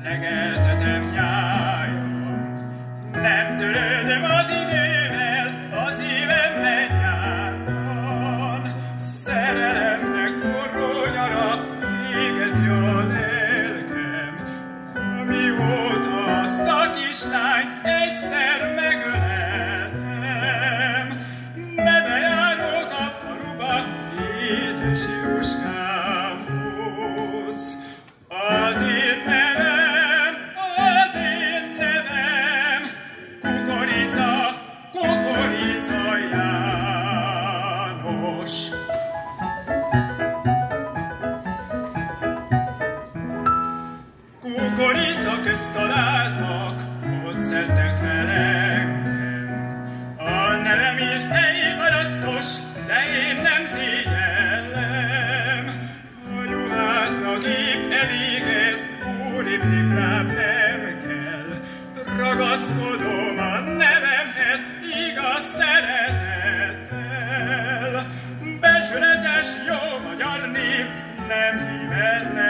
legeltetem nyáron. Nem törődöm az idővel, az évemben nyáron. Szerelemnek forró nyara égeti a lelkem, amióta azt a kislányt egyszer megöleltem. Bebejárok a faluba édes Jóskámhoz. Az én nevem, Kukorica, Kukorica János. Kukorica közt találtak, ott szedtek fel engem. A nevem is elég parasztos, de én nem szégyellem. A juhásznak épp elég ez, úribb cifrább nem kell. Ragaszkodom a nevemhez, igaz szeretettel. Becsületes, jó magyar név, nem hímeznek